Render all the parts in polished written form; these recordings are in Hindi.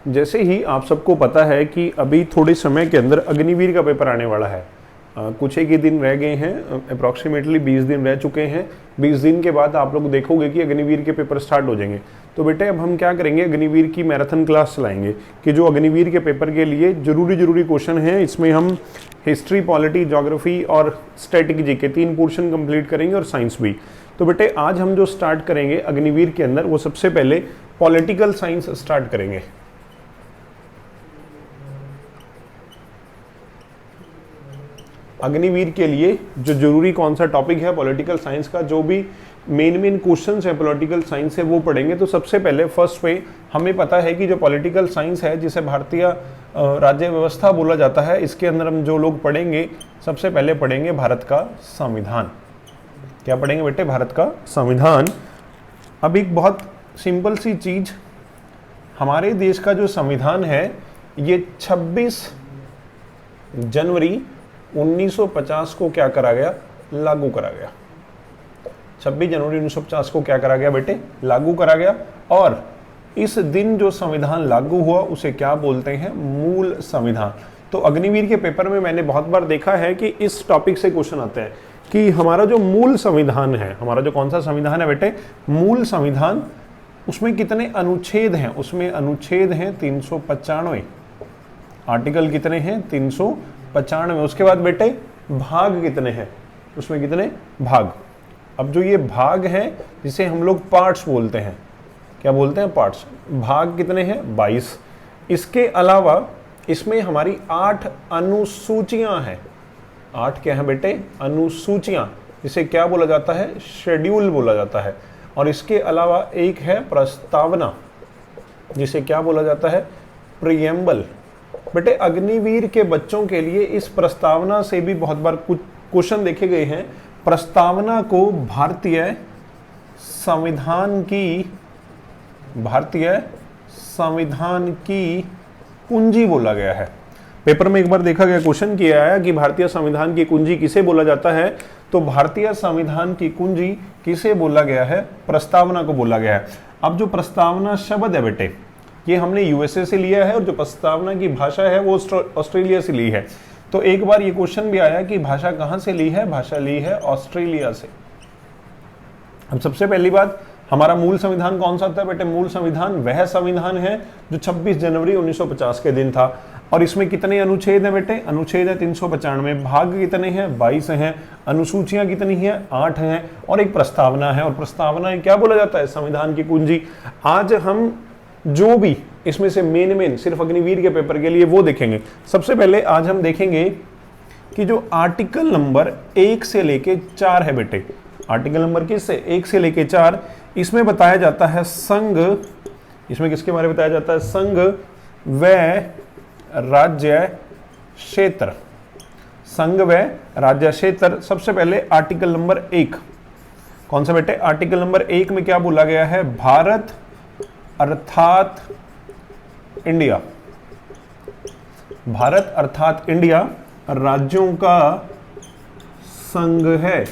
जैसे ही आप सबको पता है कि अभी थोड़े समय के अंदर अग्निवीर का पेपर आने वाला है, कुछ एक ही दिन रह गए हैं, अप्रॉक्सीमेटली 20 दिन रह चुके हैं। 20 दिन के बाद आप लोग देखोगे कि अग्निवीर के पेपर स्टार्ट हो जाएंगे। तो बेटे अब हम क्या करेंगे, अग्निवीर की मैराथन क्लास चलाएंगे कि जो अग्निवीर के पेपर के लिए जरूरी क्वेश्चन हैं, इसमें हम हिस्ट्री, पॉलिटी, ज्योग्राफी और स्टैटिक जीके 3 पोर्शन कंप्लीट करेंगे और साइंस भी। तो बेटे आज हम जो स्टार्ट करेंगे अग्निवीर के अंदर, वो सबसे पहले पॉलिटिकल साइंस स्टार्ट करेंगे। अग्निवीर के लिए जो जरूरी कौन सा टॉपिक है पॉलिटिकल साइंस का, जो भी मेन क्वेश्चंस है पॉलिटिकल साइंस से वो पढ़ेंगे। तो सबसे पहले फर्स्ट पे हमें पता है कि जो पॉलिटिकल साइंस है, जिसे भारतीय राज्य व्यवस्था बोला जाता है, इसके अंदर हम जो लोग पढ़ेंगे, सबसे पहले पढ़ेंगे भारत का संविधान। क्या पढ़ेंगे बेटे? भारत का संविधान। अब एक बहुत सिंपल सी चीज, हमारे देश का जो संविधान है ये 26 जनवरी 1950 को क्या करा गया? लागू करा गया। 26 जनवरी 1950 को क्या करा गया बेटे? लागू करा गया। और इस दिन जो संविधान लागू हुआ उसे क्या बोलते हैं? मूल संविधान। तो अग्निवीर के पेपर में मैंने बहुत बार देखा है कि इस टॉपिक से क्वेश्चन आते हैं कि हमारा जो मूल संविधान है, हमारा जो कौन सा संविधान है बेटे? मूल संविधान, उसमें कितने अनुच्छेद हैं? उसमें अनुच्छेद हैं 395। आर्टिकल कितने हैं? 395। उसके बाद बेटे भाग कितने हैं? उसमें कितने भाग? अब जो ये भाग हैं, जिसे हम लोग पार्ट्स बोलते हैं, क्या बोलते हैं? पार्ट्स। भाग कितने हैं? 22। इसके अलावा इसमें हमारी 8 अनुसूचियां हैं। 8 क्या है बेटे? अनुसूचियां, जिसे क्या बोला जाता है? शेड्यूल बोला जाता है। और इसके अलावा एक है प्रस्तावना, जिसे क्या बोला जाता है? प्रियम्बल। बेटे अग्निवीर के बच्चों के लिए इस प्रस्तावना से भी बहुत बार कुछ क्वेश्चन देखे गए हैं। प्रस्तावना को भारतीय संविधान की कुंजी बोला गया है। पेपर में एक बार देखा गया, क्वेश्चन किया है कि भारतीय संविधान की कुंजी किसे बोला जाता है? तो भारतीय संविधान की कुंजी किसे बोला गया है? प्रस्तावना को बोला गया है। अब जो प्रस्तावना शब्द है बेटे, ये हमने यूएसए से लिया है, और जो प्रस्तावना की भाषा है वो ऑस्ट्रेलिया से ली है। तो एक बार ये क्वेश्चन भी आया कि भाषा कहां से ली है? भाषा ली है ऑस्ट्रेलिया से। अब सबसे पहली बात, हमारा मूल संविधान कौन सा था बेटे? मूल संविधान वह संविधान है जो 26 जनवरी 1950 के दिन था। और इसमें कितने अनुच्छेद हैं बेटे? अनुच्छेद है 395। भाग कितने हैं? 22 हैं। अनुसूचियां कितनी हैं? 8 हैं। और एक प्रस्तावना है, और प्रस्तावना क्या बोला जाता है? संविधान की कुंजी। आज हम जो भी इसमें से मेन सिर्फ अग्निवीर के पेपर के लिए वो देखेंगे। सबसे पहले आज हम देखेंगे कि जो आर्टिकल नंबर 1 से लेके 4 है बेटे, आर्टिकल नंबर किससे? 1 से लेके 4, इसमें बताया जाता है संघ। इसमें किसके बारे में बताया जाता है? संघ व राज्य क्षेत्र। संघ व राज्य क्षेत्र। सबसे पहले आर्टिकल नंबर 1 कौन सा बेटे? आर्टिकल नंबर 1 में क्या बोला गया है? भारत अर्थात इंडिया। भारत अर्थात इंडिया राज्यों का संघ है।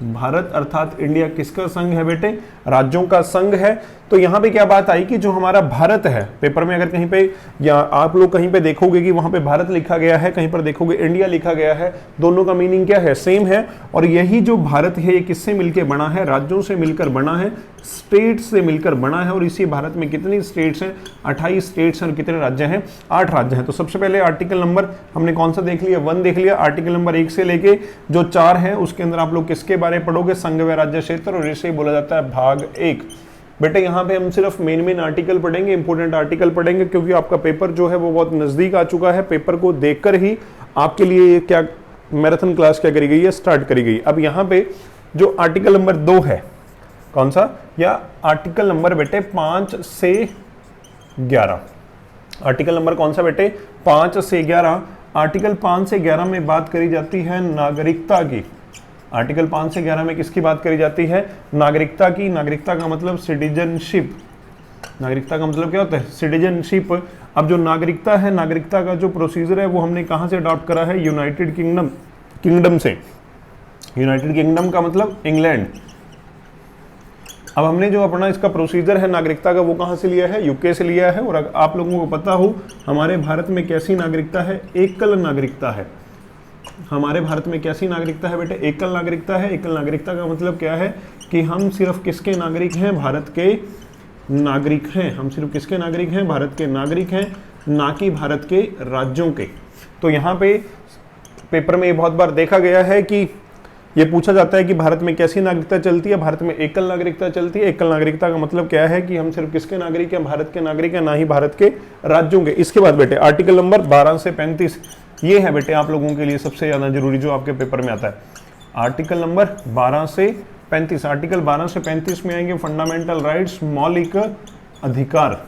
भारत अर्थात इंडिया किसका संघ है बेटे? राज्यों का संघ है। तो यहां पे क्या बात आई कि जो हमारा भारत है, पेपर में अगर कहीं पे या आप लोग कहीं पे देखोगे कि वहां पे भारत लिखा गया है, कहीं पर देखोगे इंडिया लिखा गया है, दोनों का मीनिंग क्या है? सेम है। और यही जो भारत है ये किससे मिलकर बना है? राज्यों से मिलकर बना है, स्टेट से मिलकर बना है। और इसी भारत में कितनी स्टेट्स हैं? 28 स्टेट्स हैं। और कितने राज्य हैं? 8 राज्य हैं। तो सबसे पहले आर्टिकल नंबर हमने कौन सा देख लिया? 1 देख लिया। आर्टिकल नंबर 1 से लेके जो 4 है उसके अंदर आप लोग किसके बारे में पढ़ोगे? संघ व राज्य क्षेत्र, और इसे बोला जाता है भाग 1। बेटे यहाँ पे हम सिर्फ मेन आर्टिकल पढ़ेंगे, इंपोर्टेंट आर्टिकल पढ़ेंगे, क्योंकि आपका पेपर जो है वो बहुत नजदीक आ चुका है। पेपर को देखकर ही आपके लिए क्या मैराथन क्लास क्या करी गई है? स्टार्ट करी गई। अब यहाँ पे जो आर्टिकल नंबर 2 है, कौन सा? या आर्टिकल नंबर बेटे 5 से 11। आर्टिकल नंबर कौन सा बेटे? 5 से 11। आर्टिकल 5 से 11 में बात करी जाती है नागरिकता की। आर्टिकल 5 से 11 में किसकी बात करी जाती है? नागरिकता की। नागरिकता का मतलब सिटीजनशिप। नागरिकता का मतलब क्या होता है? सिटीजनशिप। अब जो नागरिकता है, नागरिकता का जो प्रोसीजर है वो हमने कहां से अडॉप्ट करा है? यूनाइटेड किंगडम से। यूनाइटेड किंगडम का मतलब इंग्लैंड। अब हमने जो अपना इसका प्रोसीजर है नागरिकता का वो कहाँ से लिया है, यूके से लिया है। और आप लोगों को पता हो हमारे भारत में कैसी नागरिकता है, एकल नागरिकता है। हमारे भारत में कैसी नागरिकता है बेटे, एकल नागरिकता है। एकल नागरिकता का मतलब क्या है कि हम सिर्फ किसके नागरिक हैं, भारत के नागरिक हैं। हम सिर्फ किसके नागरिक हैं, भारत के नागरिक हैं, ना कि भारत के राज्यों के। तो यहाँ पे पेपर में ये बहुत बार देखा गया है कि ये पूछा जाता है कि भारत में कैसी नागरिकता चलती है, भारत में एकल नागरिकता चलती है। एकल नागरिकता का मतलब क्या है कि हम सिर्फ किसके नागरिक हैं, भारत के नागरिक हैं, ना ही भारत के राज्यों के। इसके बाद बेटे आर्टिकल नंबर 12 से 35, ये है बेटे आप लोगों के लिए सबसे ज्यादा जरूरी जो आपके पेपर में आता है। आर्टिकल नंबर 12 से 35, आर्टिकल 12 से 35 में आएंगे फंडामेंटल राइट्स, मौलिक अधिकार।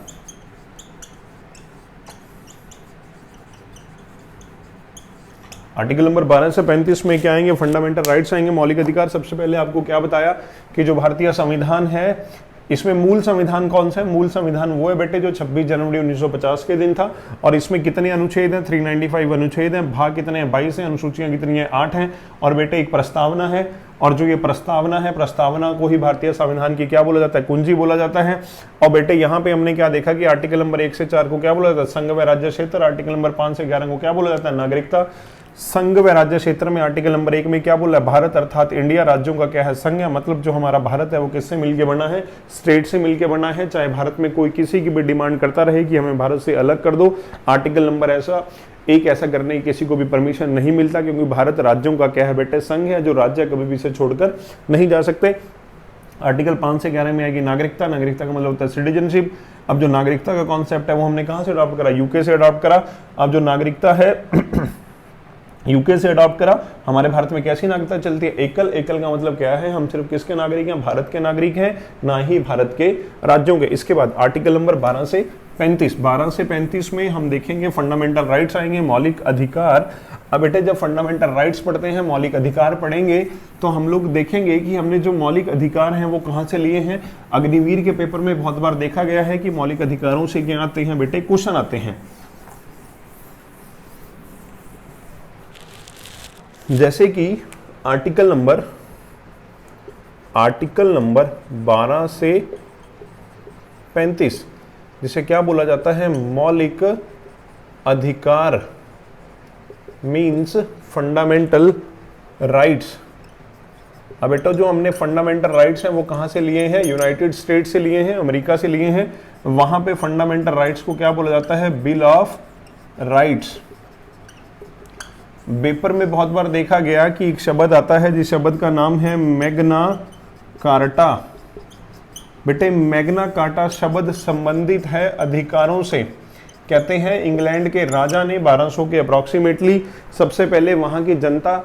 आर्टिकल नंबर 12 से 35 में क्या आएंगे, फंडामेंटल राइट्स आएंगे, मौलिक अधिकार। सबसे पहले आपको क्या बताया कि जो भारतीय संविधान है इसमें मूल संविधान कौन सा है, मूल संविधान वो है बेटे जो 26 जनवरी 1950 के दिन था। और इसमें कितने अनुच्छेद हैं, 395 अनुच्छेद हैं, भाग कितने हैं, 22 हैं, अनुसूचियां कितनी हैं, 8 हैं। और बेटे एक प्रस्तावना है, और जो ये प्रस्तावना है, प्रस्तावना को ही भारतीय संविधान की क्या बोला जाता है, कुंजी बोला जाता है। और बेटे यहाँ पे हमने क्या देखा कि आर्टिकल नंबर 1 से 4 को क्या बोला जाता है, संघ व राज्य क्षेत्र। आर्टिकल नंबर 5 से 11 को क्या बोला जाता है, नागरिकता। संघ व राज्य क्षेत्र में आर्टिकल नंबर 1 में क्या बोला है, भारत अर्थात इंडिया। राज्यों का क्या है, संघ, मतलब जो हमारा भारत है वो किससे मिलके बना है, स्टेट से मिलके बना है। चाहे भारत में कोई किसी की भी डिमांड करता रहे कि हमें भारत से अलग कर दो, आर्टिकल नंबर ऐसा करने की किसी को भी परमिशन नहीं मिलता, क्योंकि भारत राज्यों का क्या है बेटे, संघ है, जो राज्य कभी भी इसे छोड़कर नहीं जा सकते। आर्टिकल 5 से 11 में आएगी नागरिकता। नागरिकता का मतलब होता है सिटीजनशिप। अब जो नागरिकता का कॉन्सेप्ट है वो हमने कहाँ से अडॉप्ट करा, यूके से अडॉप्ट करा। अब जो नागरिकता है यूके से अडॉप्ट करा। हमारे भारत में कैसी नागरिकता चलती है, एकल। एकल का मतलब क्या है, हम सिर्फ किसके नागरिक हैं, भारत के नागरिक हैं, ना ही भारत के राज्यों के। इसके बाद आर्टिकल नंबर 12 से 35, 12 से 35 में हम देखेंगे फंडामेंटल राइट्स आएंगे, मौलिक अधिकार। अब बेटे जब फंडामेंटल राइट्स पढ़ते हैं, मौलिक अधिकार पढ़ेंगे, तो हम लोग देखेंगे कि हमने जो मौलिक अधिकार हैं वो कहाँ से लिए हैं। अग्निवीर के पेपर में बहुत बार देखा गया है कि मौलिक अधिकारों से क्या आते हैं बेटे, क्वेश्चन आते हैं। जैसे कि आर्टिकल नंबर 12 से 35 जिसे क्या बोला जाता है, मौलिक अधिकार, मीन्स फंडामेंटल राइट्स। अब बेटा जो हमने फंडामेंटल राइट्स हैं वो कहाँ से लिए हैं, यूनाइटेड स्टेट से लिए हैं, अमेरिका से लिए हैं। वहां पे फंडामेंटल राइट्स को क्या बोला जाता है, बिल ऑफ राइट्स। पेपर में बहुत बार देखा गया कि एक शब्द आता है जिस शब्द का नाम है मैग्ना कार्टा। बेटे मैग्ना कार्टा शब्द संबंधित है अधिकारों से। कहते हैं इंग्लैंड के राजा ने 1200 के अप्रॉक्सीमेटली सबसे पहले वहां की जनता,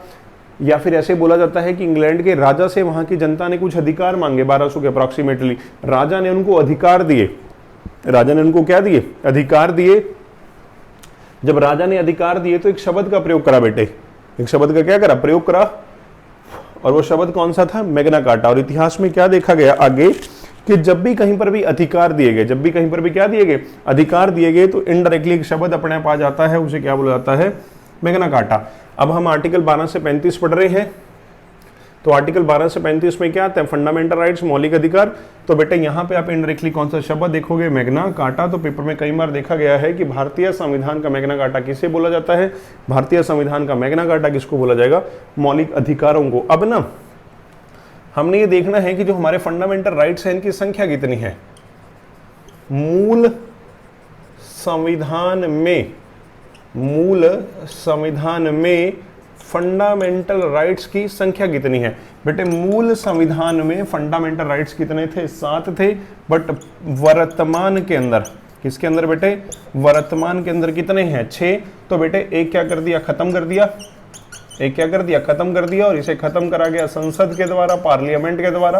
या फिर ऐसे बोला जाता है कि इंग्लैंड के राजा से वहां की जनता ने कुछ अधिकार मांगे। 1200 के अप्रॉक्सीमेटली राजा ने उनको अधिकार दिए। राजा ने उनको क्या दिए, अधिकार दिए। जब राजा ने अधिकार दिए तो एक शब्द का प्रयोग करा बेटे, एक शब्द का क्या करा, प्रयोग करा। और वो शब्द कौन सा था, मैग्ना कार्टा। और इतिहास में क्या देखा गया आगे कि जब भी कहीं पर भी अधिकार दिए गए, जब भी कहीं पर भी क्या दिए गए, अधिकार दिए गए, तो इनडायरेक्टली एक शब्द अपने आप आ जाता है, उसे क्या बोला जाता है, मैग्ना कार्टा। अब हम आर्टिकल 12 से 35 पढ़ रहे हैं। तो आर्टिकल 12 से 35 में क्या आता है, फंडामेंटल राइट्स, मौलिक अधिकार। तो बेटे यहाँ पे आप इनडायरेक्टली कौन सा शब्द देखोगे, मैग्ना कार्टा। तो पेपर में कई बार देखा गया है कि भारतीय संविधान का मैग्ना कार्टा किसे बोला जाता है, भारतीय संविधान का मैग्ना कार्टा किसको बोला जाएगा, मौलिक अधिकारों को। अब ना हमने ये देखना है कि जो हमारे फंडामेंटल राइट्स हैं इनकी संख्या कितनी है। मूल संविधान में फंडामेंटल राइट्स की संख्या कितनी है। बेटे मूल संविधान में फंडामेंटल राइट्स कितने थे, 7 थे। बट वर्तमान के अंदर, किसके अंदर बेटे, वर्तमान के अंदर कितने हैं, 6। तो बेटे एक क्या कर दिया, खत्म कर दिया, एक क्या कर दिया, खत्म कर दिया। और इसे खत्म करा गया संसद के द्वारा, पार्लियामेंट के द्वारा।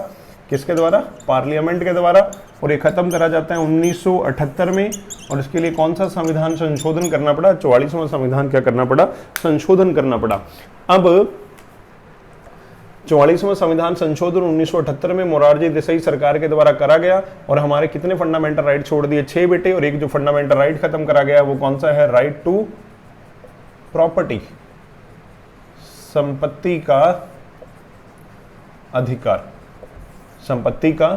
किसके द्वारा, पार्लियामेंट के द्वारा। और ये खत्म करा जाता है 1978 में। और इसके लिए कौन सा संविधान संशोधन करना पड़ा, 44वां संविधान क्या करना पड़ा, संशोधन करना पड़ा। अब 44वां संविधान संशोधन 1978 में मोरारजी देसाई सरकार के द्वारा करा गया। और हमारे कितने फंडामेंटल राइट छोड़ दिए, 6 बेटे। और एक जो फंडामेंटल राइट खत्म करा गया वो कौन सा है, राइट टू प्रॉपर्टी, संपत्ति का अधिकार, संपत्ति का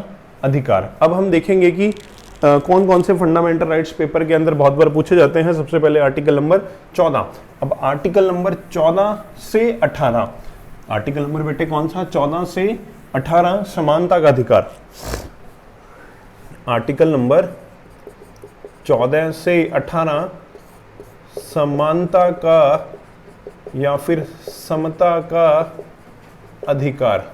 अधिकार। अब हम देखेंगे कि कौन कौन से फंडामेंटल राइट्स पेपर के अंदर बहुत बार पूछे जाते हैं। सबसे पहले आर्टिकल नंबर 14। अब आर्टिकल नंबर 14 से 18, आर्टिकल नंबर बेटे कौन सा, 14 से 18, समानता का अधिकार। आर्टिकल नंबर 14 से 18 समानता का या फिर समता का अधिकार,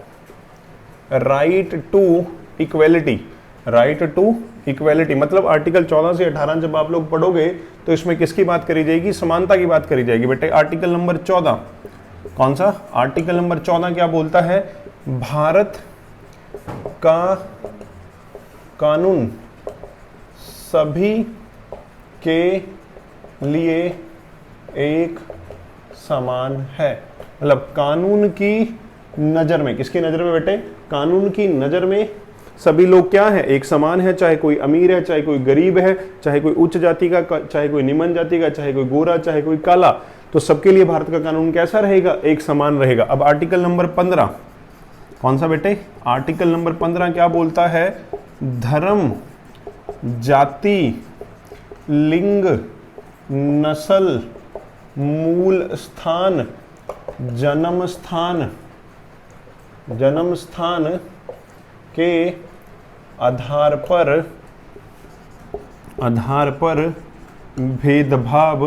right to equality. Right to equality मतलब आर्टिकल 14 से 18 जब आप लोग पढ़ोगे तो इसमें किसकी बात करी जाएगी, समानता की बात करी जाएगी। बेटे आर्टिकल नंबर 14 कौन सा, आर्टिकल नंबर 14 क्या बोलता है, भारत का कानून सभी के लिए एक समान है। मतलब कानून की नजर में, किसकी नजर में बेटे, कानून की नजर में सभी लोग क्या है, एक समान है। चाहे कोई अमीर है, चाहे कोई गरीब है, चाहे कोई उच्च जाति का, चाहे कोई निम्न जाति का, चाहे कोई गोरा, चाहे कोई काला, तो सबके लिए भारत का कानून कैसा रहेगा, एक समान रहेगा। अब आर्टिकल नंबर 15 कौन सा बेटे, आर्टिकल नंबर 15 क्या बोलता है, धर्म, जाति, लिंग, नस्ल, मूल स्थान, जन्म स्थान के आधार पर भेदभाव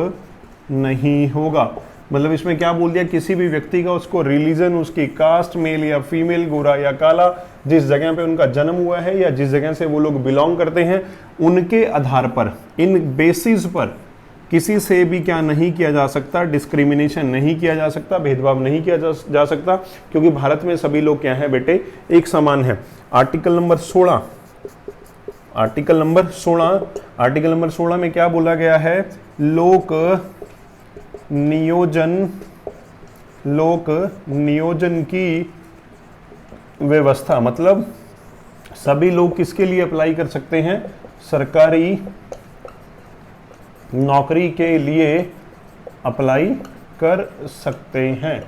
नहीं होगा। मतलब इसमें क्या बोल दिया, किसी भी व्यक्ति का, उसको रिलीजन, उसकी कास्ट, मेल या फीमेल, गोरा या काला, जिस जगह पे उनका जन्म हुआ है या जिस जगह से वो लोग बिलोंग करते हैं, उनके आधार पर, इन बेसिस पर किसी से भी क्या नहीं किया जा सकता, डिस्क्रिमिनेशन नहीं किया जा सकता, भेदभाव नहीं किया जा सकता, क्योंकि भारत में सभी लोग क्या है बेटे, एक समान है। आर्टिकल नंबर 16, आर्टिकल नंबर 16 में क्या बोला गया है, लोक नियोजन की व्यवस्था। मतलब सभी लोग किसके लिए अप्लाई कर सकते हैं, सरकारी नौकरी के लिए अप्लाई कर सकते हैं।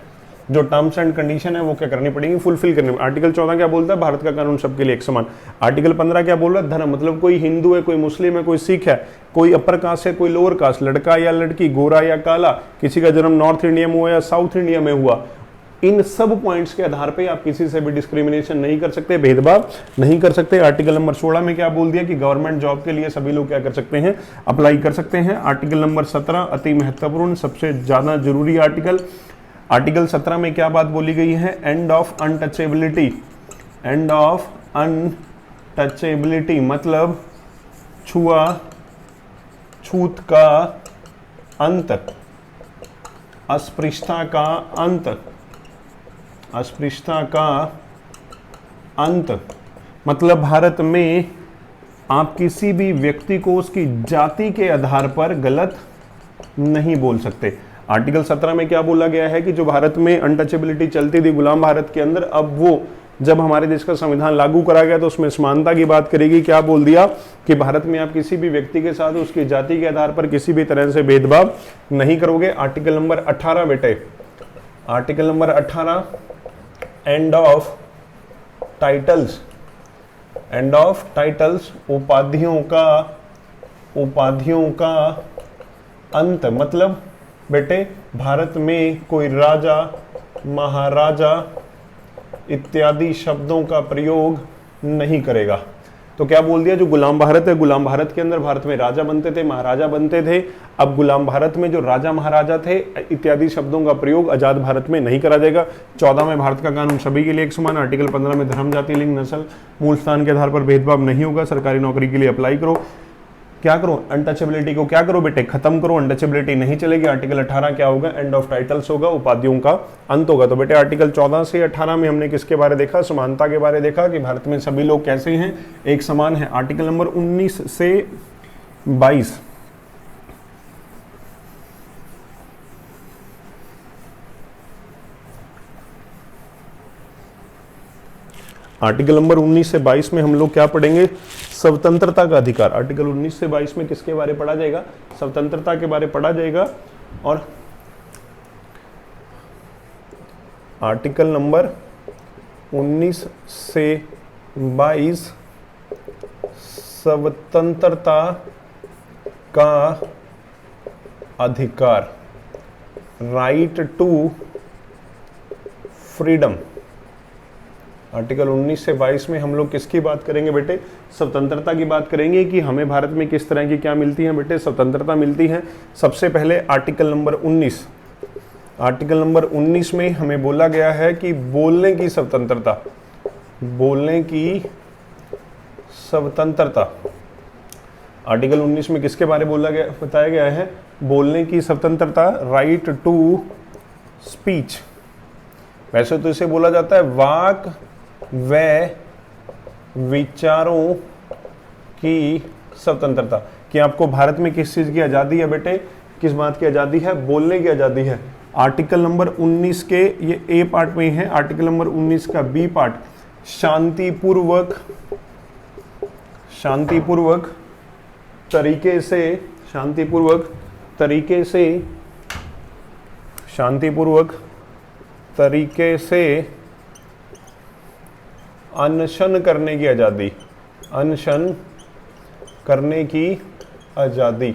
जो टर्म्स एंड कंडीशन है वो क्या करनी पड़ेगी, फुलफिल करनी। आर्टिकल 14 क्या बोलता है, भारत का कानून सबके लिए एक समान। आर्टिकल 15 क्या बोल रहा है, धर्म, मतलब कोई हिंदू है, कोई मुस्लिम है, कोई सिख है, कोई अपर कास्ट है, कोई लोअर कास्ट, लड़का या लड़की, गोरा या काला, किसी का जन्म नॉर्थ इंडिया में हुआ या साउथ इंडिया में हुआ, इन सब पॉइंट्स के आधार पे आप किसी से भी डिस्क्रिमिनेशन नहीं कर सकते, भेदभाव नहीं कर सकते। आर्टिकल नंबर 16 में क्या बोल दिया कि गवर्नमेंट जॉब के लिए सभी लोग क्या कर सकते हैं, अप्लाई कर सकते हैं। आर्टिकल नंबर 17 अति महत्वपूर्ण, सबसे ज्यादा जरूरी आर्टिकल। आर्टिकल 17 में क्या बात बोली गई है, end of untouchability. End of untouchability मतलब छूत का अंत, अस्पृश्यता का अंत, अस्पृश्यता का अंत। मतलब भारत में आप किसी भी व्यक्ति को उसकी जाति के आधार पर गलत नहीं बोल सकते। आर्टिकल 17 में क्या बोला गया है कि जो भारत में अनटचेबिलिटी चलती थी गुलाम भारत के अंदर, अब वो जब हमारे देश का संविधान लागू करा गया तो उसमें समानता की बात करेगी। क्या बोल दिया कि भारत में आप किसी भी व्यक्ति के साथ उसकी जाति के आधार पर किसी भी तरह से भेदभाव नहीं करोगे। आर्टिकल नंबर 18 बेटे, article number 18 end of titles, end of titles, उपाधियों का अंत। मतलब बेटे भारत में कोई राजा, महाराजा इत्यादि शब्दों का प्रयोग नहीं करेगा। तो क्या बोल दिया, जो गुलाम भारत है, गुलाम भारत के अंदर भारत में राजा बनते थे, महाराजा बनते थे। अब गुलाम भारत में जो राजा महाराजा थे इत्यादि शब्दों का प्रयोग आजाद भारत में नहीं करा जाएगा। 14 में भारत का कानून सभी के लिए एक समान। आर्टिकल 15 में धर्म, जाति, लिंग, नस्ल, मूल स्थान के आधार पर भेदभाव नहीं होगा। सरकारी नौकरी के लिए अप्लाई करो। क्या करो, अनटचेबिलिटी को क्या करो बेटे, खत्म करो, अनटचेबिलिटी नहीं चलेगी। आर्टिकल 18 क्या होगा, एंड ऑफ टाइटल्स होगा, उपाधियों का अंत होगा। तो बेटे आर्टिकल 14 से 18 में हमने किसके बारे देखा, समानता के बारे देखा कि भारत में सभी लोग कैसे हैं, एक समान है। आर्टिकल नंबर 19 से 22, आर्टिकल नंबर 19 से 22 में हम लोग क्या पढ़ेंगे, स्वतंत्रता का अधिकार। आर्टिकल 19 से 22 में किसके बारे पढ़ा जाएगा, स्वतंत्रता के बारे पढ़ा जाएगा। और आर्टिकल नंबर 19 से 22 स्वतंत्रता का अधिकार, राइट टू फ्रीडम। आर्टिकल 19 से 22 में हम लोग किसकी बात करेंगे बेटे? स्वतंत्रता की बात करेंगे कि हमें भारत में किस तरह की क्या मिलती है बेटे? स्वतंत्रता मिलती है। सबसे पहले आर्टिकल नंबर 19, आर्टिकल नंबर 19 में हमें बोला गया है कि बोलने की स्वतंत्रता, बोलने की स्वतंत्रता। आर्टिकल 19 में किसके बारे में बताया गया है? बोलने की स्वतंत्रता, राइट टू स्पीच। वैसे तो इसे बोला जाता है वाक व विचारों की स्वतंत्रता, कि आपको भारत में किस चीज की आजादी है बेटे? किस बात की आजादी है? बोलने की आजादी है। आर्टिकल नंबर 19 के ये ए पार्ट में है, आर्टिकल नंबर 19 का बी पार्ट, शांतिपूर्वक तरीके से अनशन करने की आजादी, अनशन करने की आजादी।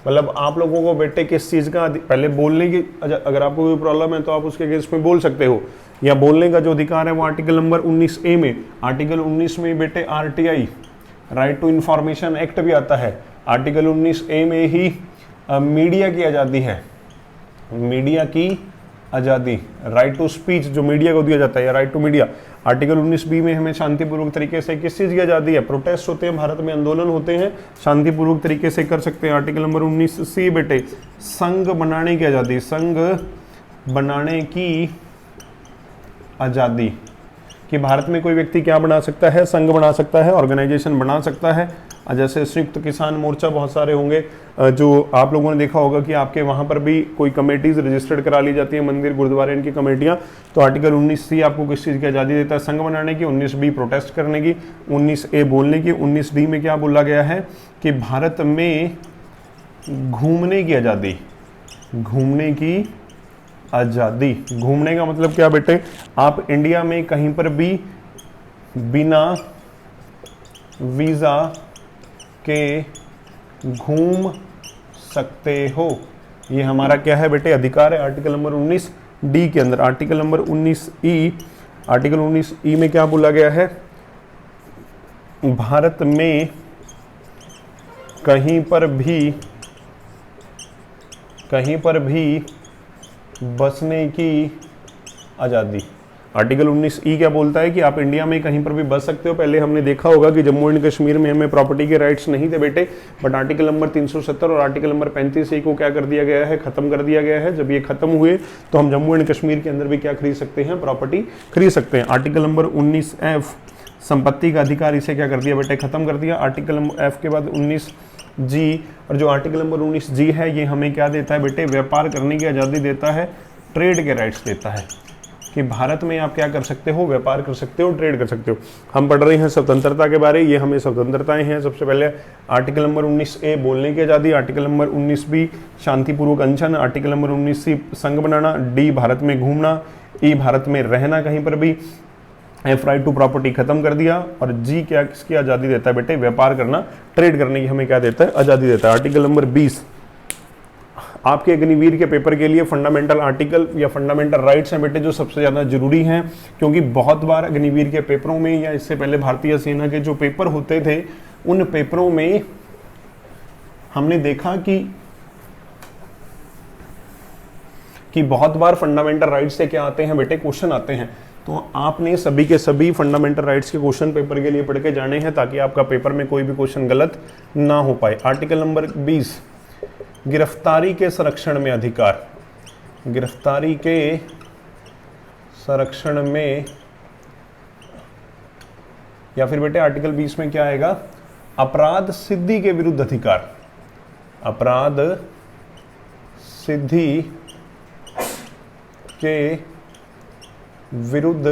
मतलब आप लोगों को बेटे किस चीज का, पहले बोलने की, अगर आपको कोई प्रॉब्लम है तो आप उसके केस में बोल सकते हो, या बोलने का जो अधिकार है वो आर्टिकल नंबर 19A में, आर्टिकल 19 में बेटे RTI, right to information act भी आता है। आर्टिकल 19A में ही मीडिया की आज़ादी है, मीडिया की आज़ादी, राइट टू स्पीच जो मीडिया को दिया जाता है, या right to media. Article 19B में हमें शांतिपूर्वक तरीके से किस चीज़ की आज़ादी है? प्रोटेस्ट होते हैं भारत में, आंदोलन होते हैं, शांतिपूर्वक तरीके से कर सकते हैं। आर्टिकल नंबर 19C बेटे, संघ बनाने की आज़ादी, संघ बनाने की आज़ादी, कि भारत में कोई व्यक्ति क्या बना सकता है? संघ बना सकता है, ऑर्गेनाइजेशन बना सकता है। जैसे संयुक्त किसान मोर्चा बहुत सारे होंगे, जो आप लोगों ने देखा होगा कि आपके वहाँ पर भी कोई कमेटीज रजिस्टर्ड करा ली जाती है, मंदिर गुरुद्वारे इनकी कमेटियाँ। तो आर्टिकल 19C आपको किस चीज़ की आज़ादी देता है? संघ बनाने की। 19B प्रोटेस्ट करने की। 19A बोलने की। 19D में क्या बोला गया है कि भारत में घूमने की आज़ादी, घूमने की आज़ादी। घूमने का मतलब क्या बेटे? आप इंडिया में कहीं पर भी बिना वीज़ा के घूम सकते हो, ये हमारा क्या है बेटे? अधिकार है। आर्टिकल नंबर 19D के अंदर। Article number 19E, article 19E में क्या बोला गया है? भारत में कहीं पर भी बसने की आज़ादी। आर्टिकल 19E क्या बोलता है कि आप इंडिया में कहीं पर भी बस सकते हो। पहले हमने देखा होगा कि जम्मू एंड कश्मीर में हमें प्रॉपर्टी के राइट्स नहीं थे बेटे, बट आर्टिकल नंबर 370 और आर्टिकल नंबर 35A को क्या कर दिया गया है? खत्म कर दिया गया है। जब ये खत्म हुए तो हम जम्मू एंड कश्मीर के अंदर भी क्या खरीद सकते हैं? प्रॉपर्टी खरीद सकते हैं। आर्टिकल नंबर 19F, संपत्ति का अधिकार, इसे क्या कर दिया बेटे? खत्म कर दिया। आर्टिकल नंबर F के बाद 19G, और जो आर्टिकल नंबर 19G है ये हमें क्या देता है बेटे? व्यापार करने की आज़ादी देता है, ट्रेड के राइट्स देता है, कि भारत में आप क्या कर सकते हो? व्यापार कर सकते हो, ट्रेड कर सकते हो। हम पढ़ रहे हैं स्वतंत्रता के बारे, ये हमें स्वतंत्रताएं हैं। सबसे पहले आर्टिकल नंबर 19A बोलने की आज़ादी, आर्टिकल नंबर 19B शांतिपूर्वक अनशन, आर्टिकल नंबर 19C संघ बनाना, D भारत में घूमना, E भारत में रहना कहीं पर भी, F राइट टू प्रॉपर्टी खत्म कर दिया, और G क्या किसकी आज़ादी देता है बेटे? व्यापार करना, ट्रेड करने की हमें क्या देता है? आज़ादी देता है। आर्टिकल नंबर 20 आपके अग्निवीर के पेपर के लिए फंडामेंटल आर्टिकल या फंडामेंटल राइट्स हैं बेटे, जो सबसे ज़्यादा जरूरी हैं, क्योंकि बहुत बार अग्निवीर के पेपरों में या इससे पहले भारतीय सेना के जो पेपर होते थे उन पेपरों में हमने देखा कि बहुत बार फंडामेंटल राइट्स से क्या आते हैं बेटे? क्वेश्चन आते हैं। तो आपने सभी के सभी फंडामेंटल राइट्स के क्वेश्चन पेपर के लिए पढ़ के जाने हैं, ताकि आपका पेपर में कोई भी क्वेश्चन गलत ना हो पाए। आर्टिकल नंबर 20 गिरफ्तारी के संरक्षण में अधिकार, गिरफ्तारी के संरक्षण में, या फिर बेटे आर्टिकल 20 में क्या आएगा? अपराध सिद्धि के विरुद्ध अधिकार, अपराध सिद्धि के विरुद्ध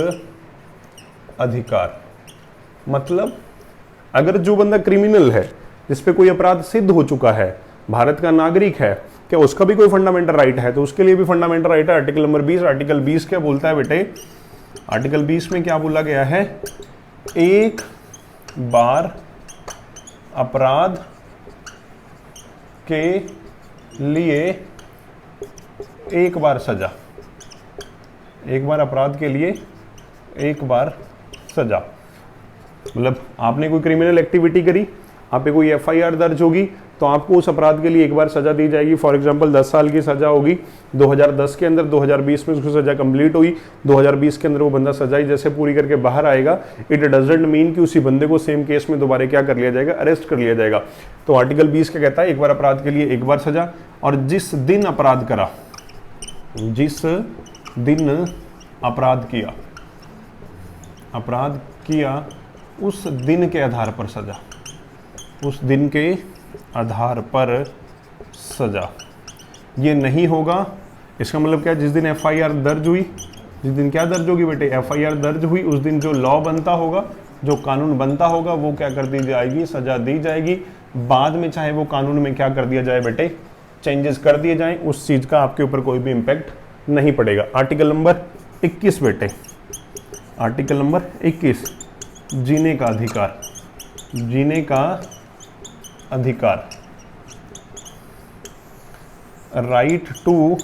अधिकार। मतलब अगर जो बंदा क्रिमिनल है, जिस पे कोई अपराध सिद्ध हो चुका है, भारत का नागरिक है, क्या उसका भी कोई फंडामेंटल राइट है? तो उसके लिए भी फंडामेंटल राइट है। Article number 20। आर्टिकल 20 क्या बोलता है बेटे? आर्टिकल 20 में क्या बोला गया है? एक बार अपराध के लिए एक बार सजा, एक बार अपराध के लिए एक बार सजा। मतलब आपने कोई क्रिमिनल एक्टिविटी करी, आप पे कोई एफआईआर दर्ज होगी, तो आपको उस अपराध के लिए एक बार सजा दी जाएगी। फॉर एग्जांपल 10 साल की सजा होगी 2010 के अंदर, 2020 में उसकी सजा कंप्लीट हुई, 2020 के अंदर वो बंदा सजा ही जैसे पूरी करके बाहर आएगा, इट डजंट मीन कि उसी बंदे को सेम केस में दोबारा क्या कर लिया जाएगा, अरेस्ट कर लिया जाएगा। तो आर्टिकल 20 क्या कहता है, एक बार अपराध के लिए एक बार सजा। और जिस दिन अपराध करा, जिस दिन अपराध किया उस दिन के आधार पर सजा, उस दिन के आधार पर सजा। ये नहीं होगा, इसका मतलब क्या, जिस दिन एफआईआर दर्ज हुई, जिस दिन क्या दर्ज होगी बेटे, एफआईआर दर्ज हुई, उस दिन जो लॉ बनता होगा, जो कानून बनता होगा, वो क्या कर दी जाएगी, सजा दी जाएगी। बाद में चाहे वो कानून में क्या कर दिया जाए बेटे, चेंजेस कर दिए जाएं, उस चीज का आपके ऊपर कोई भी इंपैक्ट नहीं पड़ेगा। आर्टिकल नंबर 21 बेटे, आर्टिकल नंबर 21, जीने का अधिकार, जीने का अधिकार, राइट टू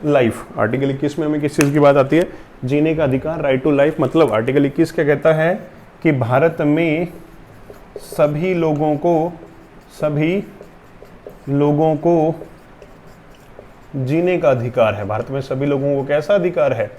लाइफ। आर्टिकल 21 में हमें किस चीज की बात आती है, जीने का अधिकार, राइट टू लाइफ। मतलब आर्टिकल 21 क्या कहता है कि भारत में सभी लोगों को जीने का अधिकार है। भारत में सभी लोगों को कैसा अधिकार है,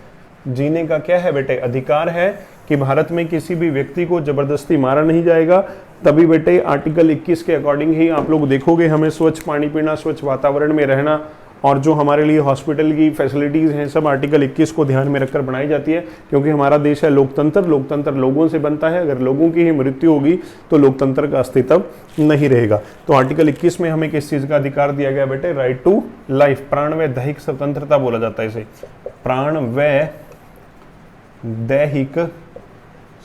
जीने का क्या है बेटे, अधिकार है कि भारत में किसी भी व्यक्ति को जबरदस्ती मारा नहीं जाएगा। तभी बेटे आर्टिकल 21 के अकॉर्डिंग ही आप लोग देखोगे हमें स्वच्छ पानी पीना, स्वच्छ वातावरण में रहना, और जो हमारे लिए हॉस्पिटल की फैसिलिटीज़ हैं सब आर्टिकल 21 को ध्यान में रखकर बनाई जाती है, क्योंकि हमारा देश है लोकतंत्र, लोकतंत्र लोगों से बनता है। अगर लोगों की ही मृत्यु होगी तो लोकतंत्र का अस्तित्व नहीं रहेगा। तो आर्टिकल 21 में हमें किस चीज़ का अधिकार दिया गया बेटे, राइट टू लाइफ, प्राण व दैहिक स्वतंत्रता बोला जाता है इसे, प्राण व दैहिक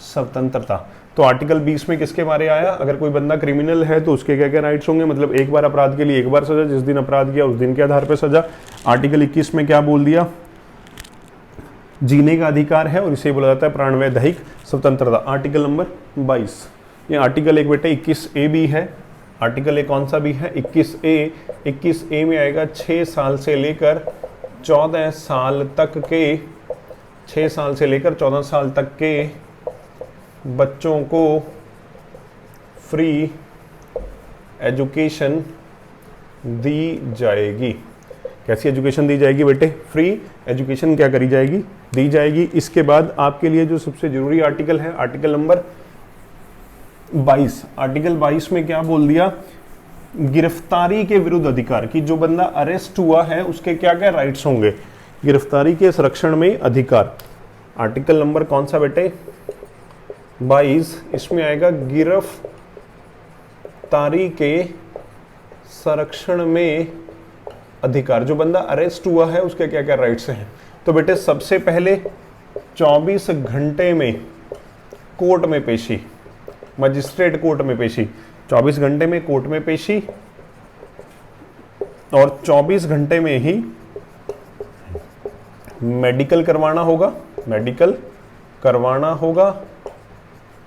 स्वतंत्रता। तो आर्टिकल 20 में किसके बारे आया, अगर कोई बंदा क्रिमिनल है तो उसके क्या क्या राइट्स होंगे, मतलब एक बार अपराध के लिए एक बार सजा, जिस दिन अपराध किया उस दिन के आधार पर सजा। आर्टिकल 21 में क्या बोल दिया, जीने का अधिकार है और इसे बोला जाता है प्राण व दैहिक स्वतंत्रता। आर्टिकल नंबर 22, ये आर्टिकल एक बेटे 21A भी है। आर्टिकल ए कौन सा भी है, 21A। 21A में आएगा 6 साल से लेकर 14 साल तक के, 6 साल से लेकर 14 साल तक के बच्चों को फ्री एजुकेशन दी जाएगी। कैसी एजुकेशन दी जाएगी बेटे, फ्री एजुकेशन क्या करी जाएगी, दी जाएगी। इसके बाद आपके लिए जो सबसे जरूरी आर्टिकल है, आर्टिकल नंबर 22। आर्टिकल 22 में क्या बोल दिया, गिरफ्तारी के विरुद्ध अधिकार, की जो बंदा अरेस्ट हुआ है उसके क्या क्या राइट्स होंगे, गिरफ्तारी के संरक्षण में अधिकार। आर्टिकल नंबर कौन सा बेटे, 22। इसमें आएगा गिरफ्तारी के संरक्षण में अधिकार, जो बंदा अरेस्ट हुआ है उसके क्या क्या राइट्स हैं। तो बेटे सबसे पहले 24 घंटे में कोर्ट में पेशी, मजिस्ट्रेट कोर्ट में पेशी, 24 घंटे में कोर्ट में पेशी, और 24 घंटे में ही मेडिकल करवाना होगा, मेडिकल करवाना होगा।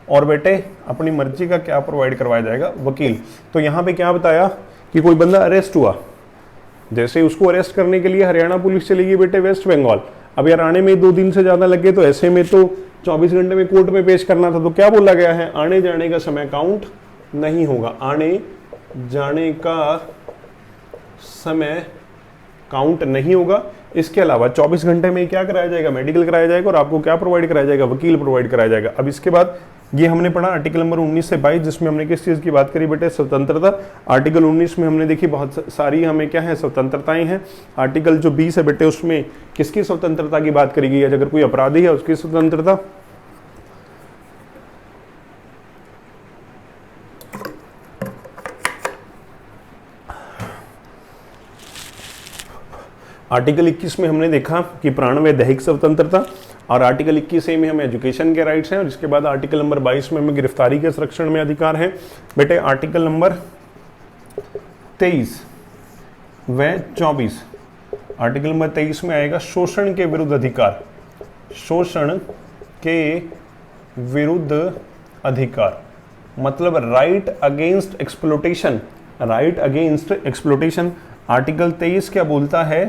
और बेटे अपनी मर्जी का क्या प्रोवाइड करवाया जाएगा, वकील। तो यहाँ पे क्या बताया कि कोई बंदा अरेस्ट हुआ, जैसे उसको अरेस्ट करने के लिए हरियाणा पुलिस चली गई बेटे वेस्ट बंगाल, अब यार आने में 2 दिन से ज़्यादा लगे, तो ऐसे में तो 24 घंटे में कोर्ट में पेश करना था। तो क्या बोला गया है, आने जाने का समय काउंट नहीं होगा, आने जाने का समय काउंट नहीं होगा। इसके अलावा 24 घंटे में क्या कराया जाएगा, मेडिकल कराया जाएगा, और आपको क्या प्रोवाइड कराया जाएगा, वकील प्रोवाइड कराया जाएगा। अब इसके बाद ये हमने पढ़ा आर्टिकल नंबर 19 से 22, जिसमें हमने किस चीज़ की बात करी बेटे, स्वतंत्रता। आर्टिकल 19 में हमने देखी बहुत सारी हमें क्या है, स्वतंत्रताएं हैं। आर्टिकल जो 20 है बेटे उसमें किसकी स्वतंत्रता की बात करी गई है, अगर कोई अपराधी है उसकी स्वतंत्रता। आर्टिकल 21 में हमने देखा कि प्राण व दैहिक स्वतंत्रता, और आर्टिकल 21A में हमें एजुकेशन के राइट्स हैं, और इसके बाद आर्टिकल नंबर 22 में हमें गिरफ्तारी के संरक्षण में अधिकार है। बेटे आर्टिकल नंबर 23 व 24, आर्टिकल नंबर 23 में आएगा शोषण के विरुद्ध अधिकार, शोषण के विरुद्ध अधिकार, मतलब right against exploitation, right against exploitation. Article 23 क्या बोलता है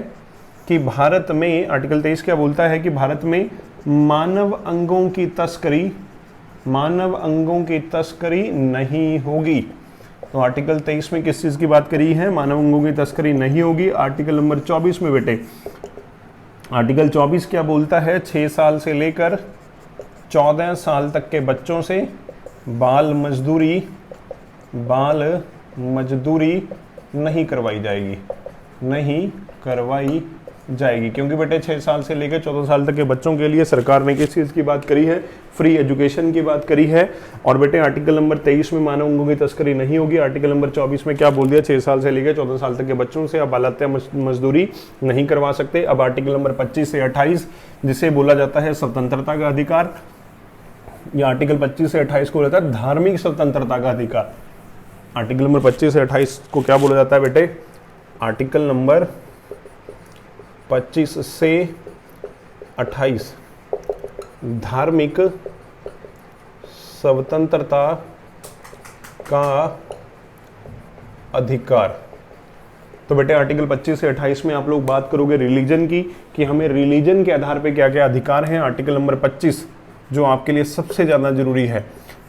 कि भारत में, आर्टिकल 23 क्या बोलता है कि भारत में मानव अंगों की तस्करी, मानव अंगों की तस्करी नहीं होगी। तो आर्टिकल 23 में किस चीज की बात करी है? मानव अंगों की तस्करी नहीं होगी। आर्टिकल नंबर 24 में बेटे, आर्टिकल 24 क्या बोलता है? 6 साल से लेकर 14 साल तक के बच्चों से बाल मजदूरी नहीं करवाई जाएगी, नहीं करवाई जाएगी। क्योंकि बेटे 6 साल से लेकर 14 साल तक के बच्चों के लिए सरकार ने किस चीज़ की बात करी है? फ्री एजुकेशन की बात करी है। और बेटे आर्टिकल नंबर 23 में मानव अंगों की तस्करी नहीं होगी। आर्टिकल नंबर 24 में क्या बोल दिया? 6 साल से लेकर 14 साल तक के बच्चों से अब बाल मजदूरी नहीं करवा सकते। अब आर्टिकल नंबर 25 से 28 जिसे बोला जाता है स्वतंत्रता का अधिकार, या आर्टिकल 25 से 28 को बोला जाता है धार्मिक स्वतंत्रता का अधिकार। आर्टिकल नंबर 25 से 28 को क्या बोला जाता है बेटे? आर्टिकल नंबर 25 से 28 धार्मिक स्वतंत्रता का अधिकार। तो बेटे आर्टिकल 25 से 28 में आप लोग बात करोगे रिलीजन की, कि हमें रिलीजन के आधार पे क्या क्या अधिकार हैं। आर्टिकल नंबर 25 जो आपके लिए सबसे ज़्यादा जरूरी है,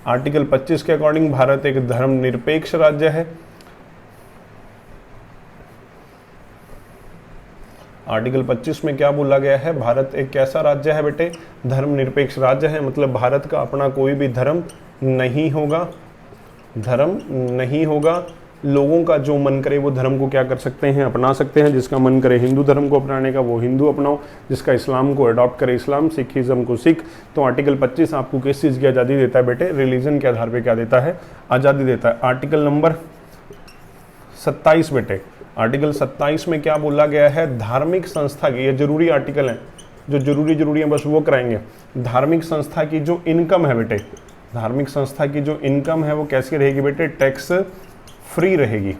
आर्टिकल 25 के अकॉर्डिंग भारत एक धर्मनिरपेक्ष राज्य है। आर्टिकल 25 में क्या बोला गया है? भारत एक कैसा राज्य है बेटे? धर्मनिरपेक्ष राज्य है। मतलब भारत का अपना कोई भी धर्म नहीं होगा, धर्म नहीं होगा। लोगों का जो मन करे वो धर्म को क्या कर सकते हैं? अपना सकते हैं। जिसका मन करे हिंदू धर्म को अपनाने का वो हिंदू अपनाओ, जिसका इस्लाम को अडॉप्ट करे इस्लाम, सिखिज्म को सिख। तो आर्टिकल 25 आपको किस चीज़ की आज़ादी देता है बेटे? रिलीजन के आधार पे क्या देता है? आज़ादी देता है। आर्टिकल नंबर 27 बेटे, आर्टिकल 27 में क्या बोला गया है? धार्मिक संस्था की, ये जरूरी आर्टिकल है, जो जरूरी है बस वो कराएंगे। धार्मिक संस्था की जो इनकम है बेटे, धार्मिक संस्था की जो इनकम है वो कैसी रहेगी बेटे? टैक्स फ्री रहेगी।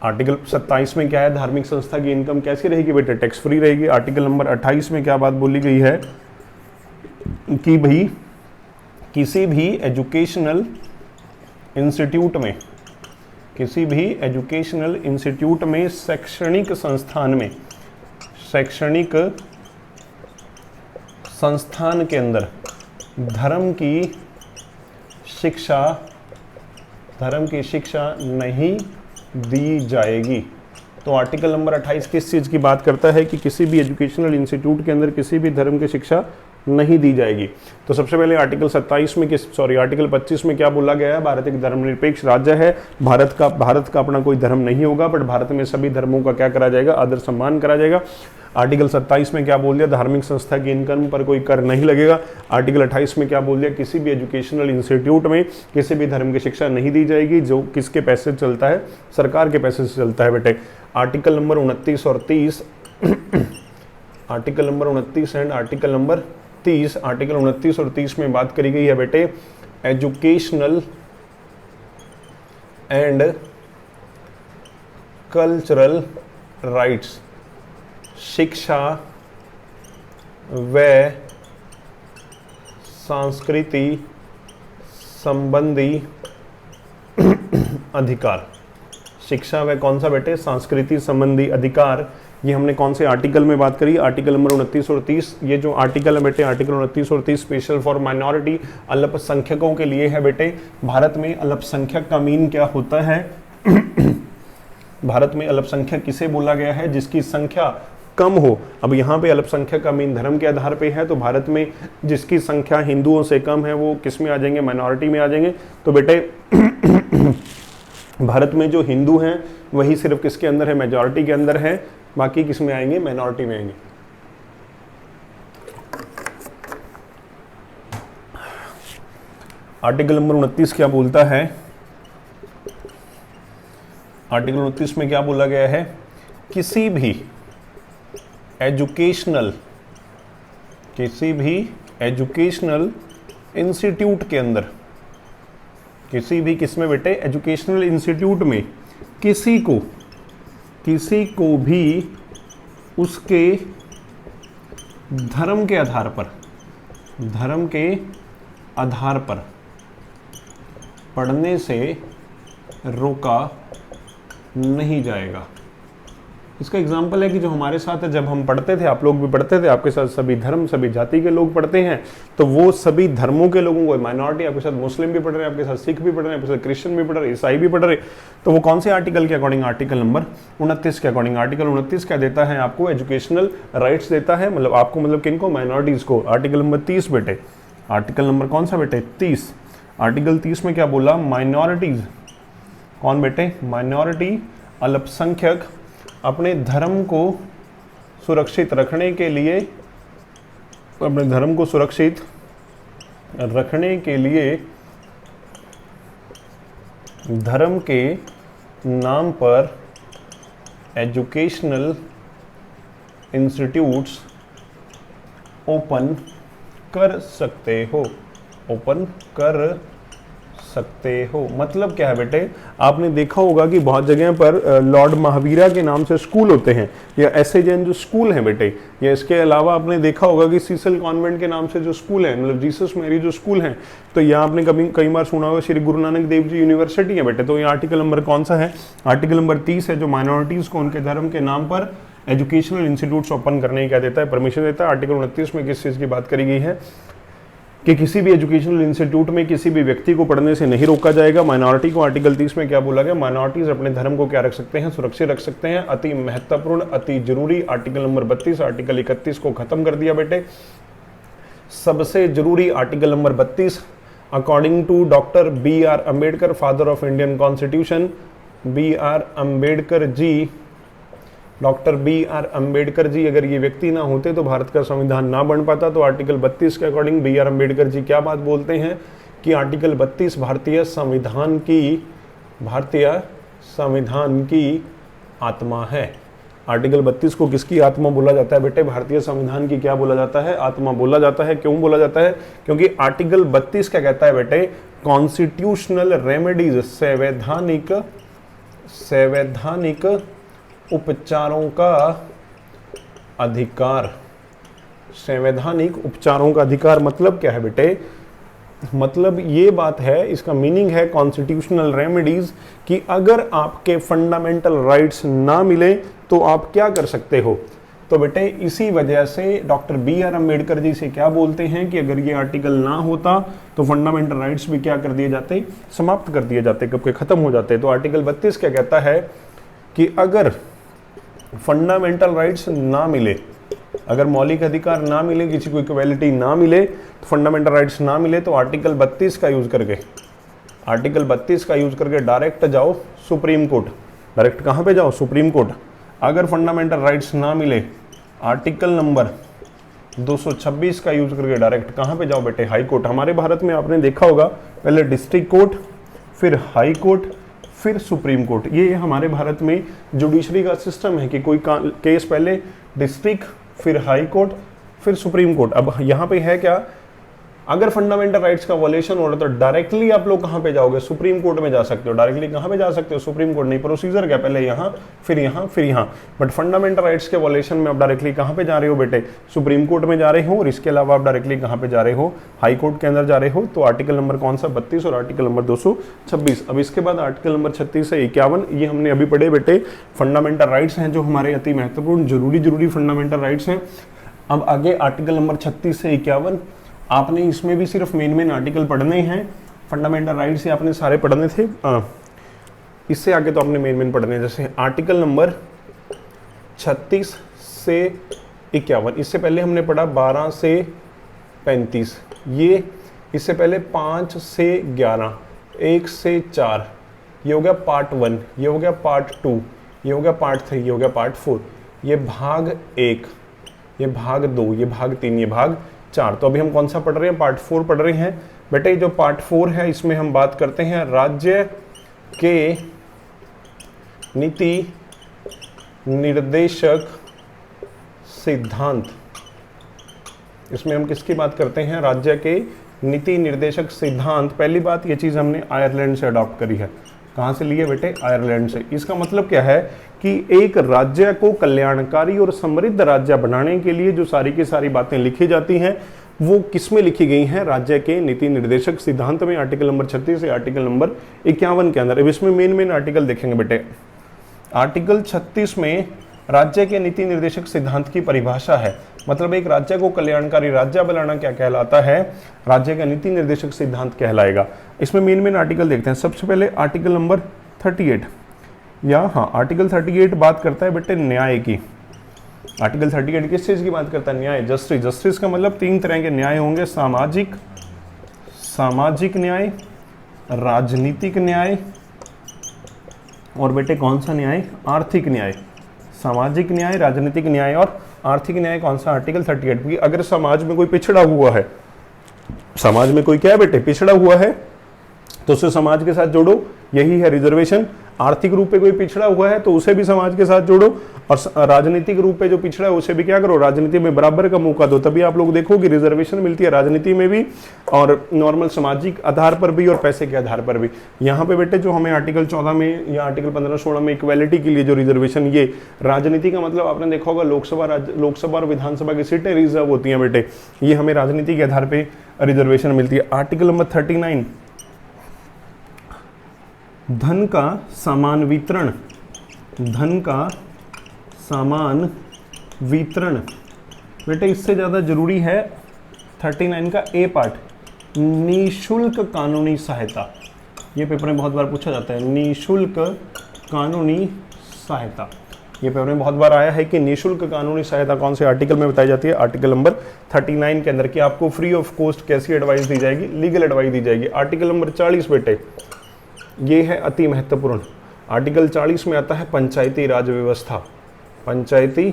आर्टिकल 27 में क्या है? धार्मिक संस्था की इनकम कैसी रहेगी बेटे? टैक्स फ्री रहेगी। आर्टिकल नंबर 28 में क्या बात बोली गई है कि भाई किसी भी एजुकेशनल इंस्टीट्यूट में, किसी भी एजुकेशनल इंस्टीट्यूट में, शैक्षणिक संस्थान में, शैक्षणिक संस्थान के अंदर धर्म की शिक्षा नहीं दी जाएगी। तो आर्टिकल नंबर 28 किस चीज़ की बात करता है? कि किसी भी एजुकेशनल इंस्टीट्यूट के अंदर किसी भी धर्म की शिक्षा नहीं दी जाएगी। तो सबसे पहले आर्टिकल 27 में आर्टिकल 25 में क्या बोला गया है? भारत एक धर्मनिरपेक्ष राज्य है। भारत का अपना कोई धर्म नहीं होगा, बट भारत में सभी धर्मों का क्या करा जाएगा? आदर सम्मान करा जाएगा। आर्टिकल 27 में क्या बोल दिया? धार्मिक संस्था की इनकम पर कोई कर नहीं लगेगा। आर्टिकल 28 में क्या बोल दिया? किसी भी एजुकेशनल इंस्टीट्यूट में किसी भी धर्म की शिक्षा नहीं दी जाएगी। जो किसके पैसे से चलता है? सरकार के पैसे से चलता है बेटे। आर्टिकल नंबर 29 और 30, article number 29 and article number 30, article 29 और 30 में बात करी गई है बेटे एजुकेशनल एंड कल्चरल राइट्स, शिक्षा व संस्कृति संबंधी अधिकार। शिक्षा व कौन सा बेटे? संस्कृति संबंधी अधिकार। ये हमने कौन से आर्टिकल में बात करी? आर्टिकल नंबर 29 और 30। ये जो आर्टिकल है बेटे, आर्टिकल 29 और 30 स्पेशल फॉर माइनॉरिटी, अल्पसंख्यकों के लिए है बेटे। भारत में अल्पसंख्यक का मीन क्या होता है? भारत में अल्पसंख्यक किसे बोला गया है? जिसकी संख्या कम हो। अब यहाँ पे अल्पसंख्यक का मीन धर्म के आधार पे है, तो भारत में जिसकी संख्या हिंदुओं से कम है वो किस में आ जाएंगे? माइनॉरिटी में आ जाएंगे। तो बेटे भारत में जो हिंदू हैं वही सिर्फ किसके अंदर है? मेजॉरिटी के अंदर है। बाकी किस में आएंगे? माइनॉरिटी में आएंगे। आर्टिकल नंबर 29 क्या बोलता है? आर्टिकल 29 में क्या बोला गया है? किसी भी एजुकेशनल इंस्टीट्यूट के अंदर, किसी भी किसमें बेटे? एजुकेशनल इंस्टीट्यूट में किसी को भी उसके धर्म के आधार पर, धर्म के आधार पर पढ़ने से रोका नहीं जाएगा। इसका एग्जाम्पल है कि जो हमारे साथ है, जब हम पढ़ते थे, आप लोग भी पढ़ते थे, आपके साथ सभी धर्म सभी जाति के लोग पढ़ते हैं, तो वो सभी धर्मों के लोगों को, माइनॉरिटी, आपके साथ मुस्लिम भी पढ़ रहे हैं, आपके साथ सिख भी पढ़ रहे हैं, आपके साथ क्रिश्चियन भी पढ़ रहे हैं, ईसाई भी पढ़ रहे हैं, तो वो कौन से आर्टिकल के अकॉर्डिंग? आर्टिकल नंबर 29 के अकॉर्डिंग। आर्टिकल 29 क्या देता है आपको? एजुकेशनल राइट्स देता है, मतलब आपको, मतलब किनको? माइनॉरिटीज को। आर्टिकल नंबर 30 बेटे, आर्टिकल नंबर कौन सा बेटे? 30। आर्टिकल 30 में क्या बोला? माइनॉरिटीज, कौन बेटे? माइनॉरिटी, अल्पसंख्यक अपने धर्म को सुरक्षित रखने के लिए, अपने धर्म को सुरक्षित रखने के लिए धर्म के नाम पर एजुकेशनल इंस्टीट्यूट्स ओपन कर सकते हो, ओपन कर सकते हो। मतलब क्या है बेटे? आपने देखा होगा कि बहुत जगह पर लॉर्ड महावीरा के नाम से स्कूल होते हैं, या ऐसे जैन जो स्कूल हैं बेटे, या इसके अलावा आपने देखा होगा कि सीसल कॉन्वेंट के नाम से जो स्कूल है, मतलब जीसस मैरी जो स्कूल हैं, तो यहाँ आपने कई बार सुना होगा श्री गुरु नानक देव जी यूनिवर्सिटी है बेटे। तो ये आर्टिकल नंबर कौन सा है? आर्टिकल नंबर 30 है, जो माइनॉरिटीज को उनके धर्म के नाम पर एजुकेशनल इंस्टीट्यूट्स ओपन करने की क्या देता है? परमिशन देता है। आर्टिकल 29 में किस चीज़ की बात करी गई है? कि किसी भी एजुकेशनल इंस्टीट्यूट में किसी भी व्यक्ति को पढ़ने से नहीं रोका जाएगा। माइनॉरिटी को आर्टिकल 30 में क्या बोला गया? माइनॉरिटीज अपने धर्म को क्या रख सकते हैं? सुरक्षित रख सकते हैं। अति महत्वपूर्ण, अति जरूरी आर्टिकल नंबर 32, आर्टिकल 31 को खत्म कर दिया बेटे। सबसे जरूरी article number 32, according to doctor B.R. Ambedkar, father of Indian constitution, B.R. Ambedkar ji, doctor B.R. Ambedkar ji अगर ये व्यक्ति ना होते तो भारत का संविधान ना बन पाता। तो आर्टिकल 32 के अकॉर्डिंग B.R. अम्बेडकर जी क्या बात बोलते हैं कि आर्टिकल 32 भारतीय संविधान की आत्मा है। आर्टिकल 32 को किसकी आत्मा बोला जाता है बेटे? भारतीय संविधान की क्या बोला जाता है? आत्मा बोला जाता है। क्यों बोला जाता है? क्योंकि आर्टिकल 32 क्या कहता है बेटे? कॉन्स्टिट्यूशनल रेमेडीज, संवैधानिक उपचारों का अधिकार। संवैधानिक उपचारों का अधिकार मतलब क्या है बेटे? मतलब ये बात है, इसका मीनिंग है कॉन्स्टिट्यूशनल रेमेडीज, कि अगर आपके फंडामेंटल राइट्स ना मिले तो आप क्या कर सकते हो। तो बेटे इसी वजह से डॉक्टर B.R. अम्बेडकर जी से क्या बोलते हैं कि अगर ये आर्टिकल ना होता तो फंडामेंटल राइट्स भी क्या कर दिए जाते? समाप्त कर दिए जाते, कब के खत्म हो जाते। तो आर्टिकल 32 क्या कहता है कि अगर फंडामेंटल राइट्स ना मिले, अगर मौलिक अधिकार ना मिले, किसी को इक्वालिटी ना मिले, तो फंडामेंटल राइट्स ना मिले, तो आर्टिकल 32 का यूज करके डायरेक्ट जाओ सुप्रीम कोर्ट। डायरेक्ट कहाँ पे जाओ? Supreme court. अगर फंडामेंटल राइट्स ना मिले, आर्टिकल नंबर 226 का यूज करके डायरेक्ट कहाँ पे जाओ बेटे? High court. हमारे भारत में आपने देखा होगा पहले डिस्ट्रिक्ट कोर्ट, फिर हाई कोर्ट, फिर सुप्रीम कोर्ट। ये हमारे भारत में जुडिशरी का सिस्टम है कि कोई केस पहले डिस्ट्रिक्ट, फिर हाई कोर्ट, फिर सुप्रीम कोर्ट। अब यहाँ पे है क्या? अगर फंडामेंटल राइट्स का वॉलेशन हो रहा तो डायरेक्टली आप लोग कहाँ पे जाओगे? सुप्रीम कोर्ट में जा सकते हो। डायरेक्टली कहाँ पे जा सकते हो? सुप्रीम कोर्ट नहीं। प्रोसीजर क्या? पहले यहाँ, फिर यहाँ, फिर यहाँ। बट फंडामेंटल राइट्स के वॉलेशन में आप डायरेक्टली कहाँ पे जा रहे हो बेटे? सुप्रीम कोर्ट में जा रहे हो। और इसके अलावा आप डायरेक्टली कहाँ पे जा रहे हो? हाई कोर्ट के अंदर जा रहे हो। तो आर्टिकल नंबर कौन सा? 32 और आर्टिकल नंबर 226। अब इसके बाद आर्टिकल नंबर 36 से 51, ये हमने अभी पढ़े बेटे। फंडामेंटल राइट्स हैं जो हमारे अति महत्वपूर्ण जरूरी फंडामेंटल राइट्स हैं। अब आगे आर्टिकल नंबर 36 से 51, आपने इसमें भी सिर्फ मेन आर्टिकल पढ़ने हैं। फंडामेंटल राइट्स से आपने सारे पढ़ने थे, इससे आगे तो आपने मेन पढ़ने हैं। जैसे आर्टिकल नंबर 36 से 51, इससे पहले हमने पढ़ा 12 से 35, ये इससे पहले 5 से 11, 1 से 4, ये हो गया पार्ट 1, ये हो गया पार्ट 2, ये हो गया पार्ट 3, ये हो गया पार्ट 4, ये भाग 1, ये भाग 2, ये भाग 3, ये भाग 4। तो अभी हम कौन सा पढ़ रहे हैं? पार्ट 4 पढ़ रहे हैं बेटे। जो पार्ट 4 है इसमें हम बात करते हैं राज्य के नीति निर्देशक सिद्धांत। इसमें हम किसकी बात करते हैं? राज्य के नीति निर्देशक सिद्धांत। पहली बात, ये चीज़ हमने आयरलैंड से अडॉप्ट करी है। कहाँ से लिए बेटे? आयरलैंड से। इसका मतलब क्या है कि एक राज्य को कल्याणकारी और समृद्ध राज्य बनाने के लिए जो सारी की सारी बातें लिखी जाती हैं, वो किसमें लिखी गई हैं? राज्य के नीति निर्देशक सिद्धांत में, आर्टिकल नंबर 36 से आर्टिकल नंबर 51 के अंदर। अब इसमें मेन आर्टिकल देखेंगे बेटे। आर्टिकल 36 में राज्य के नीति निर्देशक सिद्धांत की परिभाषा है, मतलब एक राज्य को कल्याणकारी राज्य बनाना क्या कहलाता है? राज्य का नीति निर्देशक सिद्धांत कहलाएगा। इसमें मेन आर्टिकल देखते हैं। सबसे पहले आर्टिकल नंबर 38 या आर्टिकल 38 बात करता है बेटे न्याय की। आर्टिकल 38 किस चीज की बात करता है? न्याय, जस्टिस। जस्टिस का मतलब 3 तरह के न्याय होंगे, सामाजिक न्याय, राजनीतिक न्याय और बेटे कौन सा न्याय? आर्थिक न्याय। सामाजिक न्याय, राजनीतिक न्याय और आर्थिक न्याय कौन सा? आर्टिकल 38। क्योंकि अगर समाज में कोई पिछड़ा हुआ है, समाज में कोई क्या है बेटे? पिछड़ा हुआ है, तो उसे समाज के साथ जोड़ो, यही है रिजर्वेशन। आर्थिक रूप पे कोई पिछड़ा हुआ है तो उसे भी समाज के साथ जोड़ो, और राजनीतिक रूप पे जो पिछड़ा है उसे भी क्या करो? राजनीति में बराबर का मौका दो। तभी आप लोग देखो कि रिजर्वेशन मिलती है राजनीति में भी, और नॉर्मल सामाजिक आधार पर भी, और पैसे के आधार पर भी। यहाँ पे बेटे जो हमें आर्टिकल 14 में या आर्टिकल 15-16 में इक्वालिटी के लिए जो रिजर्वेशन, ये राजनीति का मतलब आपने देखा होगा लोकसभा और विधानसभा की सीटें रिजर्व होती हैं बेटे, ये हमें राजनीति के आधार पर रिजर्वेशन मिलती है। आर्टिकल नंबर 39 धन का समान वितरण, धन का समान वितरण बेटे इससे ज़्यादा जरूरी है 39 का ए पार्ट, निःशुल्क कानूनी सहायता। ये पेपर में बहुत बार पूछा जाता है, निःशुल्क कानूनी सहायता। ये पेपर में बहुत बार आया है कि निःशुल्क कानूनी सहायता कौन से आर्टिकल में बताई जाती है? आर्टिकल नंबर 39 के अंदर, कि आपको फ्री ऑफ कॉस्ट कैसी एडवाइस दी जाएगी? लीगल एडवाइस दी जाएगी। आर्टिकल नंबर 40 बेटे ये है अति महत्वपूर्ण। आर्टिकल 40 में आता है पंचायती राज व्यवस्था, पंचायती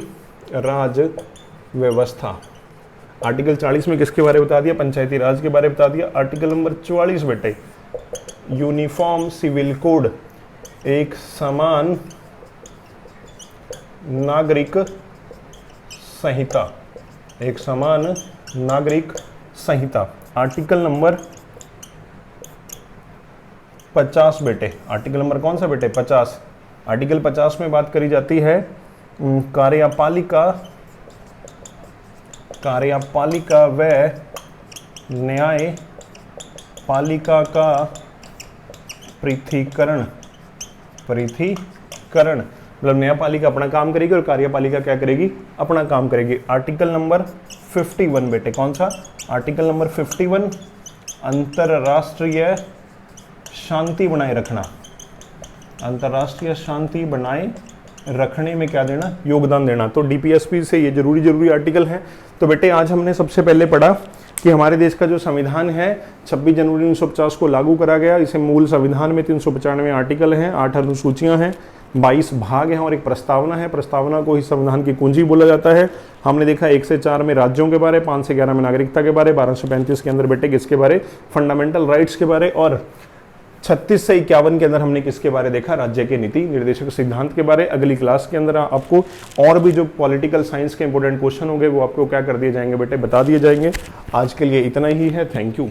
राज व्यवस्था। आर्टिकल 40 में किसके बारे में बता दिया? पंचायती राज के बारे में बता दिया। आर्टिकल नंबर 44 बेटे यूनिफॉर्म सिविल कोड, एक समान नागरिक संहिता, एक समान नागरिक संहिता। आर्टिकल नंबर 50 बेटे, आर्टिकल नंबर कौन सा बेटे? 50। आर्टिकल 50 में बात करी जाती है कार्यपालिका व न्यायपालिका का पृथकीकरण, मतलब न्यायपालिका अपना काम करेगी और कार्यपालिका क्या करेगी? अपना काम करेगी। आर्टिकल नंबर 51 बेटे कौन सा? आर्टिकल नंबर 51 अंतरराष्ट्रीय शांति बनाए रखना, अंतरराष्ट्रीय शांति बनाए रखने में क्या देना? योगदान देना। तो डीपीएसपी से ये जरूरी आर्टिकल है। तो बेटे आज हमने सबसे पहले पढ़ा कि हमारे देश का जो संविधान है 26 जनवरी 1950 को लागू करा गया। इसे मूल संविधान में 395 आर्टिकल हैं, 8 अनुसूचियां हैं, 22 भाग हैं और एक प्रस्तावना है। प्रस्तावना को ही संविधान की कुंजी बोला जाता है। हमने देखा 1 से 4 में राज्यों के बारे, 5 से 11 में नागरिकता के बारे, 12 से 35 के अंदर बेटे किसके बारे? फंडामेंटल राइट्स के बारे, और 36 से 51 के अंदर हमने किसके बारे देखा? राज्य के नीति निर्देशक सिद्धांत के बारे। अगली क्लास के अंदर आपको और भी जो पॉलिटिकल साइंस के इंपॉर्टेंट क्वेश्चन होंगे वो आपको क्या कर दिए जाएंगे बेटे? बता दिए जाएंगे। आज के लिए इतना ही है। Thank you.